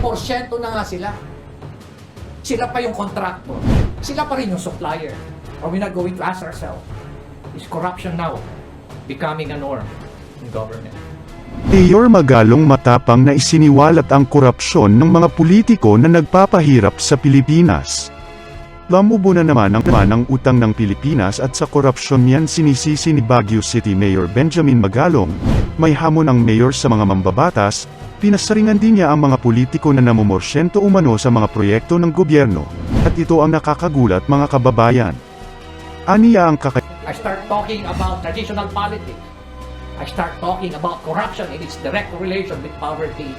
porsyento na nga sila. Sila pa yung contractor. Sila pa rin yung supplier. Are we not going to ask ourselves, is corruption now becoming a norm in government? Mayor Magalong Matapang na isiniwalat ang korupsyon ng mga politiko na nagpapahirap sa Pilipinas. Lumubo na naman ang utang ng Pilipinas at sa korupsyon yan sinisisi ni Baguio City Mayor Benjamin Magalong. May hamon ang mayor sa mga mambabatas, pinasaringan din niya ang mga politiko na namumorsyento umano sa mga proyekto ng gobyerno, at ito ang nakakagulat mga kababayan. Aniya ang I start talking about traditional politics. I start talking about corruption in its direct correlation with poverty.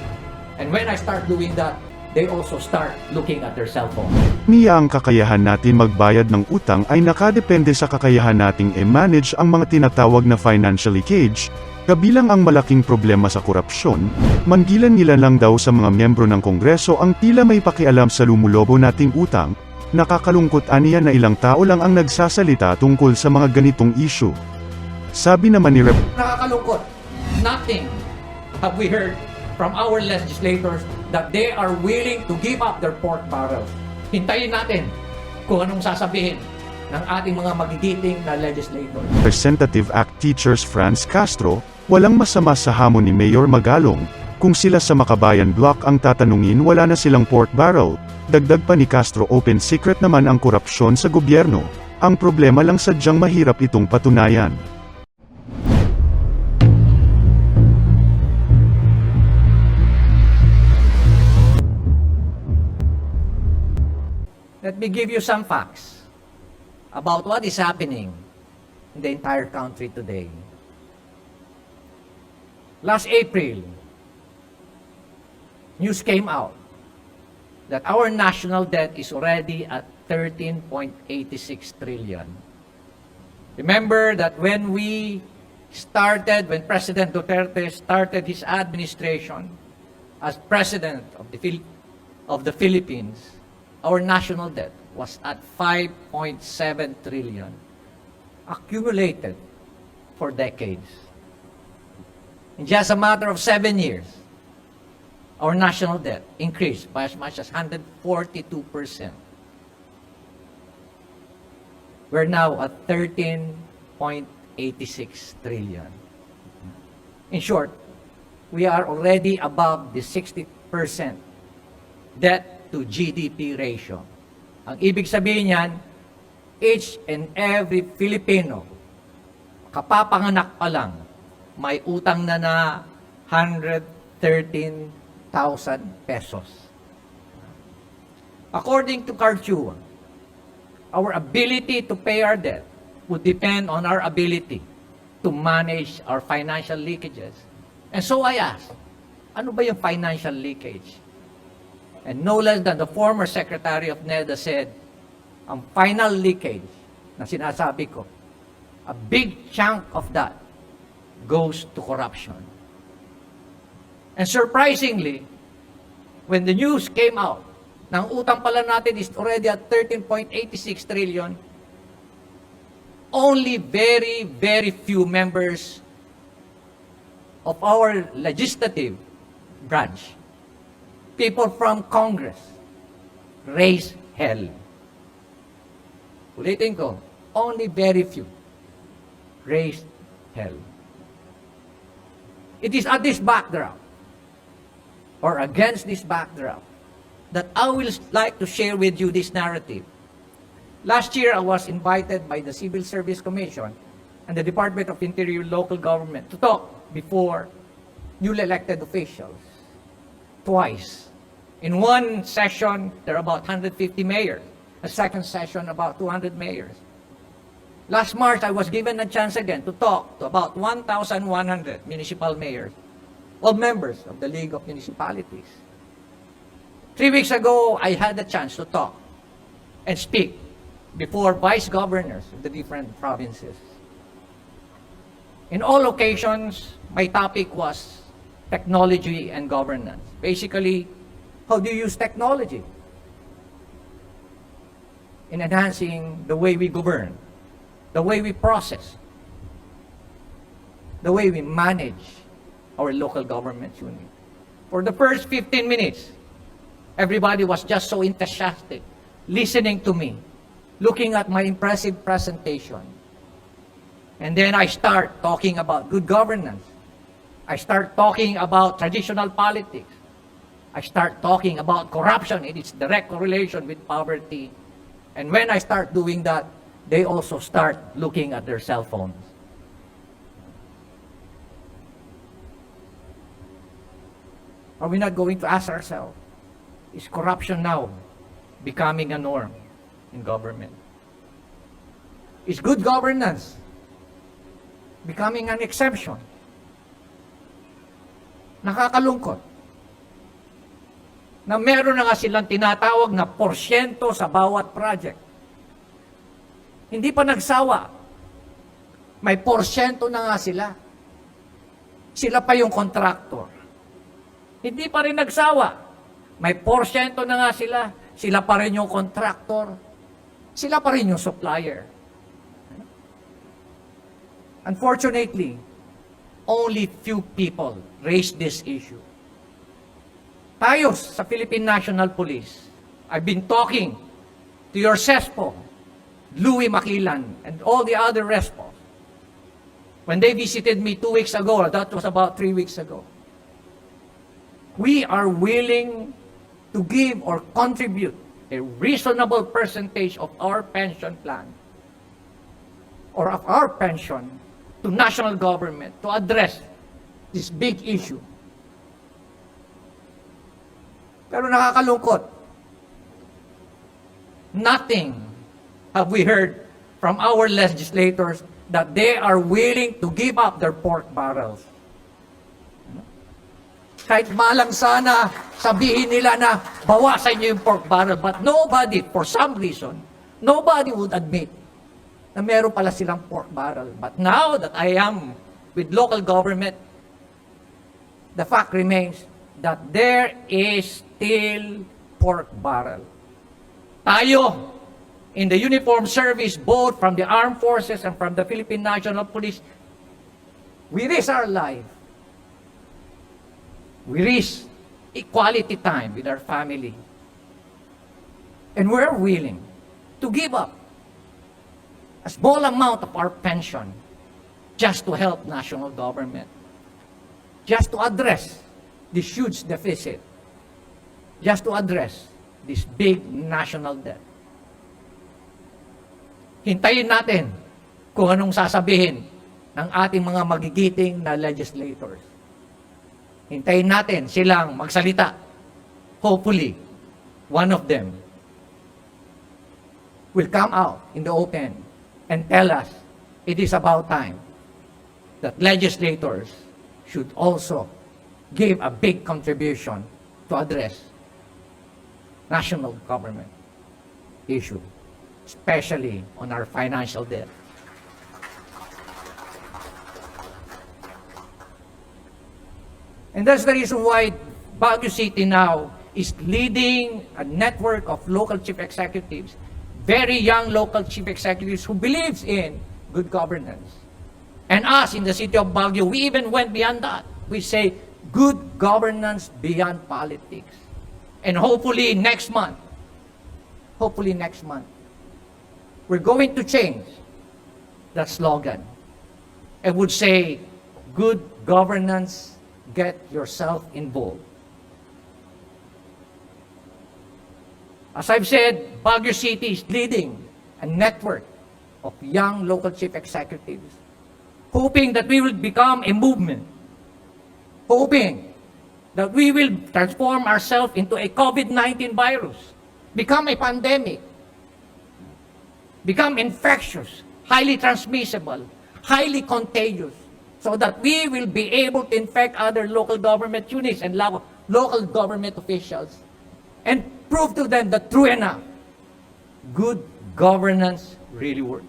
And when I start doing that, they also start looking at their cell phone. Niya ang kakayahan natin magbayad ng utang ay nakadepende sa kakayahan nating i-manage ang mga tinatawag na financial leakage, kabilang ang malaking problema sa korupsyon. Manggilan-ngilan lang daw sa mga miyembro ng Kongreso ang tila may pakialam sa lumulobo nating utang. Nakakalungkot aniya na ilang tao lang ang nagsasalita tungkol sa mga ganitong issue. Sabi naman ni Rep. Nakakalungkot. Nothing have we heard from our legislators that they are willing to give up their pork barrels. Hintayin natin kung anong sasabihin ng ating mga magigiting na legislators. Representative Act Teachers Franz Castro, walang masama sa hamon ni Mayor Magalong. Kung sila sa Makabayan Block ang tatanungin, wala na silang pork barrel. Dagdag pa ni Castro, open secret naman ang korupsyon sa gobyerno. Ang problema lang sadyang mahirap itong patunayan. Let me give you some facts about what is happening in the entire country today. Last April, news came out that our national debt is already at 13.86 trillion. Remember that when President Duterte started his administration as President of the Philippines, our national debt was at 5.7 trillion, accumulated for decades. In just a matter of 7 years, our national debt increased by as much as 142%. We're now at 13.86 trillion. In short, we are already above the 60% debt to GDP ratio. Ang ibig sabihin niyan, each and every Filipino, kapapanganak pa lang, may utang na 113,000 pesos. According to Cartua, our ability to pay our debt would depend on our ability to manage our financial leakages. And so I ask, ano ba yung financial leakage? And no less than the former Secretary of NEDA said, ang final leakage na sinasabi ko, a big chunk of that goes to corruption. And surprisingly, when the news came out, na ang utang pala natin is already at 13.86 trillion, only very, very few members of our legislative branch, people from Congress, raise hell. Ulitin ko, only very few raised hell. It is at this backdrop, or against this backdrop, that I will like to share with you this narrative. Last year, I was invited by the Civil Service Commission and the Department of Interior Local Government to talk before newly elected officials. Twice. In one session, there are about 150 mayors. A second session, about 200 mayors. Last March, I was given a chance again to talk to about 1,100 municipal mayors, all members of the League of Municipalities. 3 weeks ago, I had the chance to talk and speak before vice governors of the different provinces. In all occasions, my topic was technology and governance. Basically, how do you use technology in enhancing the way we govern, the way we process, the way we manage our local government unit? For the first 15 minutes, Everybody was just so enthusiastic, listening to me, looking at my impressive presentation. And then I start talking about good governance. I start talking about traditional politics. I start talking about corruption and its direct correlation with poverty. And when I start doing that, they also start looking at their cell phones. Are we not going to ask ourselves, is corruption now becoming a norm in government? Is good governance becoming an exception? Nakakalungkot na meron na nga silang tinatawag na porsyento sa bawat project. Hindi pa nagsawa. May porsyento na nga sila. Sila pa yung contractor. Hindi pa rin nagsawa. May porsyento na nga sila. Sila pa rin yung contractor. Sila pa rin yung supplier. Unfortunately, only few people raise this issue. Tayo sa Philippine National Police, I've been talking to your CESPO, Louis Makilan, and all the other RESPOs. When they visited me 2 weeks ago, that was about 3 weeks ago, we are willing to give or contribute a reasonable percentage of our pension plan or of our pension to national government to address this big issue. Pero nakakalungkot. Nothing have we heard from our legislators that they are willing to give up their pork barrels. Kahit malang sana sabihin nila na bawasan niyo yung pork barrel, but nobody, for some reason, nobody would admit na meron pala silang pork barrel. But now that I am with local government, the fact remains that there is still pork barrel. Tayo, in the uniform service, both from the armed forces and from the Philippine National Police, we risk our life. We risk equality time with our family. And we're willing to give up a small amount of our pension just to help national government, just to address this huge deficit, just to address this big national debt. Hintayin natin kung anong sasabihin ng ating mga magigiting na legislators. Hintayin natin silang magsalita. Hopefully, one of them will come out in the open and tell us it is about time that legislators should also give a big contribution to address national government issue, especially on our financial debt. And that's the reason why Baguio City now is leading a network of local chief executives, very young local chief executives who believes in good governance. And us in the city of Baguio, we even went beyond that. We say good governance beyond politics. And hopefully next month, we're going to change that slogan and would say, good governance, get yourself involved. As I've said, Baguio City is leading a network of young local chief executives, hoping that we will become a movement, hoping that we will transform ourselves into a COVID-19 virus, become a pandemic, become infectious, highly transmissible, highly contagious, so that we will be able to infect other local government units and local government officials and prove to them that true enough, good governance really works.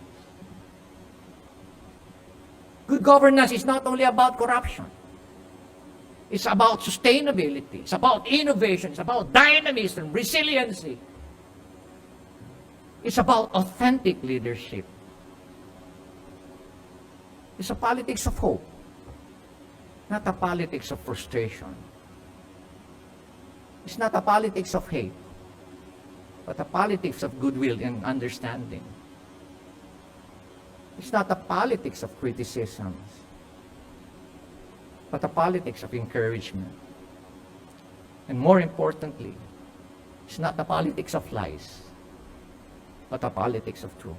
Good governance is not only about corruption. It's about sustainability. It's about innovation. It's about dynamism, resiliency. It's about authentic leadership. It's a politics of hope, not a politics of frustration. It's not a politics of hate, but a politics of goodwill and understanding. It's not a politics of criticisms, but a politics of encouragement. And more importantly, it's not a politics of lies, but a politics of truth.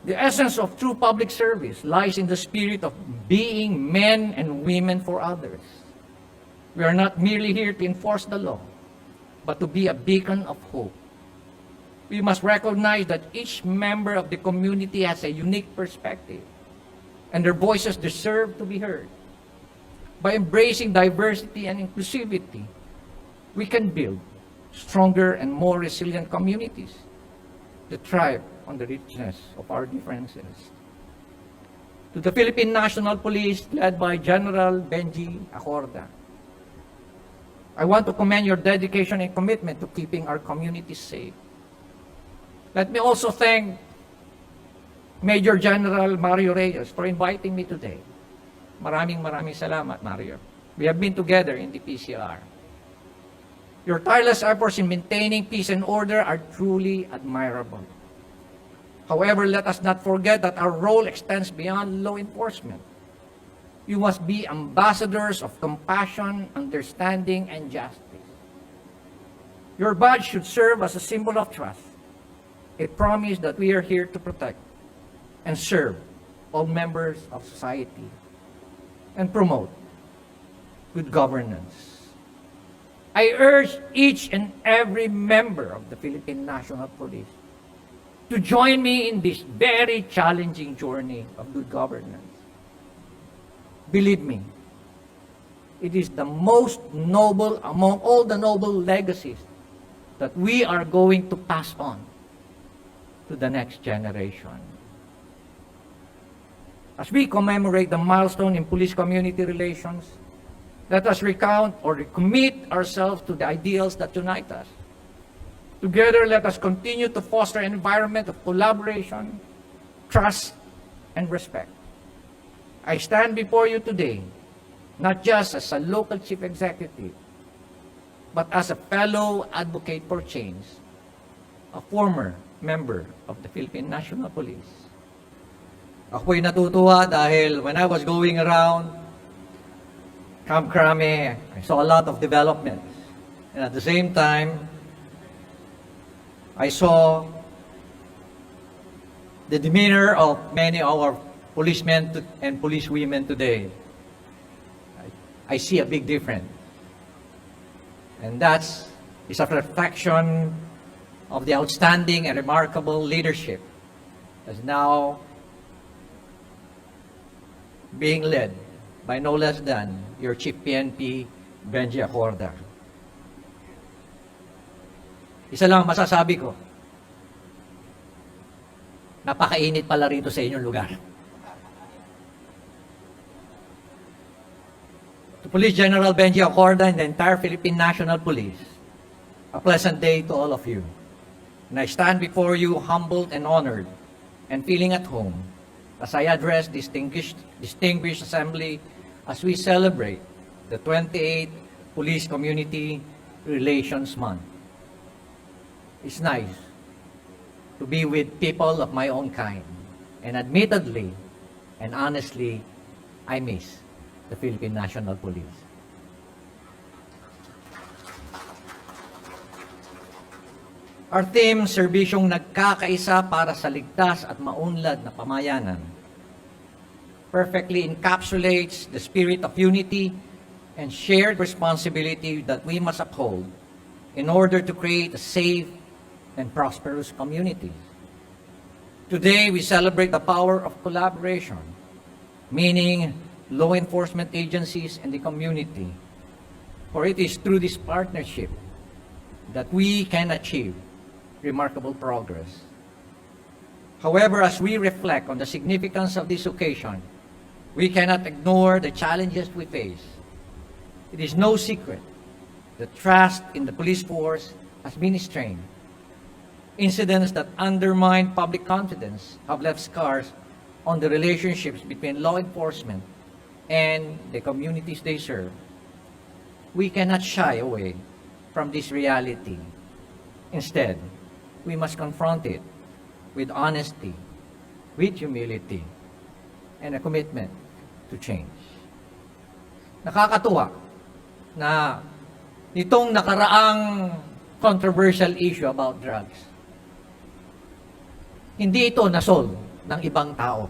The essence of true public service lies in the spirit of being men and women for others. We are not merely here to enforce the law, but to be a beacon of hope. We must recognize that each member of the community has a unique perspective, and their voices deserve to be heard. By embracing diversity and inclusivity, we can build stronger and more resilient communities that thrive on the richness of our differences. To the Philippine National Police, led by General Benji Acorda, I want to commend your dedication and commitment to keeping our communities safe. Let me also thank Major General Mario Reyes for inviting me today. Maraming salamat, Mario. We have been together in the PCR. Your tireless efforts in maintaining peace and order are truly admirable. However, let us not forget that our role extends beyond law enforcement. You must be ambassadors of compassion, understanding, and justice. Your badge should serve as a symbol of trust, a promise that we are here to protect and serve all members of society and promote good governance. I urge each and every member of the Philippine National Police to join me in this very challenging journey of good governance. Believe me, it is the most noble among all the noble legacies that we are going to pass on to the next generation. As we commemorate the milestone in police-community relations, let us recount or recommit ourselves to the ideals that unite us. Together, let us continue to foster an environment of collaboration, trust, and respect. I stand before you today, not just as a local chief executive, but as a fellow advocate for change, a former member of the Philippine National Police. Ako'y natutuwa dahil when I was going around Camp Crame, I saw a lot of developments. And at the same time, I saw the demeanor of many of our policemen and policewomen today. I see a big difference. And that is a reflection of the outstanding and remarkable leadership that's now being led by no less than your Chief PNP, Benji Acorda. Isa lang masasabi ko, napakainit pala rito sa inyong lugar. To Police General Benji Acorda and the entire Philippine National Police, a pleasant day to all of you. And I stand before you humbled and honored and feeling at home as I address distinguished assembly as we celebrate the 28th Police Community Relations Month. It's nice to be with people of my own kind, and admittedly and honestly, I miss the Philippine National Police. Our theme, serbisyong nagkakaisa para sa ligtas at maunlad na pamayanan, perfectly encapsulates the spirit of unity and shared responsibility that we must uphold in order to create a safe and prosperous community. Today, we celebrate the power of collaboration, meaning law enforcement agencies and the community. For it is through this partnership that we can achieve remarkable progress. However, as we reflect on the significance of this occasion, we cannot ignore the challenges we face. It is no secret that trust in the police force has been strained. Incidents that undermine public confidence have left scars on the relationships between law enforcement and the communities they serve, we cannot shy away from this reality. Instead, we must confront it with honesty, with humility, and a commitment to change. Nakakatuwa na nitong nakaraang controversial issue about drugs, hindi ito nasolve ng ibang tao.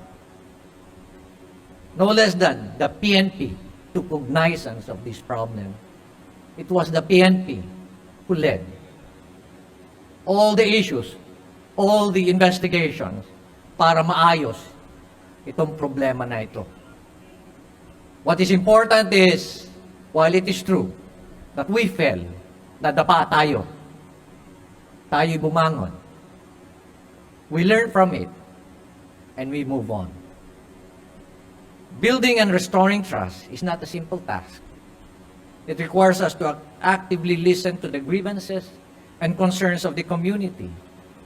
No less than the PNP took cognizance of this problem. It was the PNP who led all the issues, all the investigations para maayos itong problema na ito. What is important is, while it is true that we fell, nadapa tayo bumangon, we learn from it, and we move on. Building and restoring trust is not a simple task. It requires us to actively listen to the grievances and concerns of the community,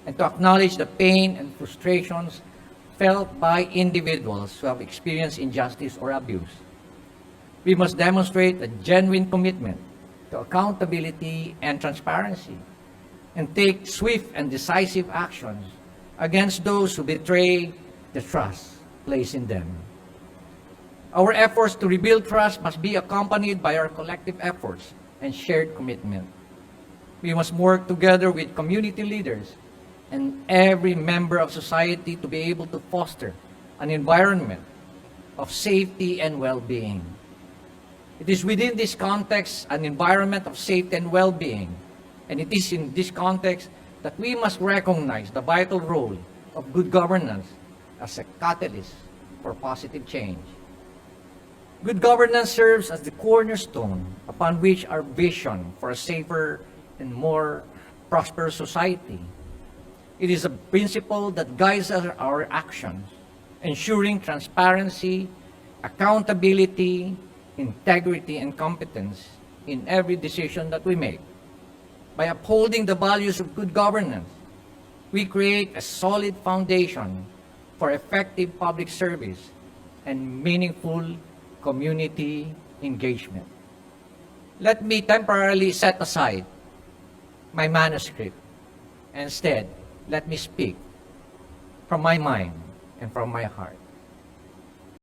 and to acknowledge the pain and frustrations felt by individuals who have experienced injustice or abuse. We must demonstrate a genuine commitment to accountability and transparency, and take swift and decisive actions against those who betray the trust placed in them. Our efforts to rebuild trust must be accompanied by our collective efforts and shared commitment. We must work together with community leaders and every member of society to be able to foster an environment of safety and well-being. It is within this context, an environment of safety and well-being, and it is in this context that we must recognize the vital role of good governance as a catalyst for positive change. Good governance serves as the cornerstone upon which our vision for a safer and more prosperous society. It is a principle that guides our actions, ensuring transparency, accountability, integrity, and competence in every decision that we make. By upholding the values of good governance, we create a solid foundation for effective public service and meaningful community engagement. Let me temporarily set aside my manuscript. Instead, let me speak from my mind and from my heart.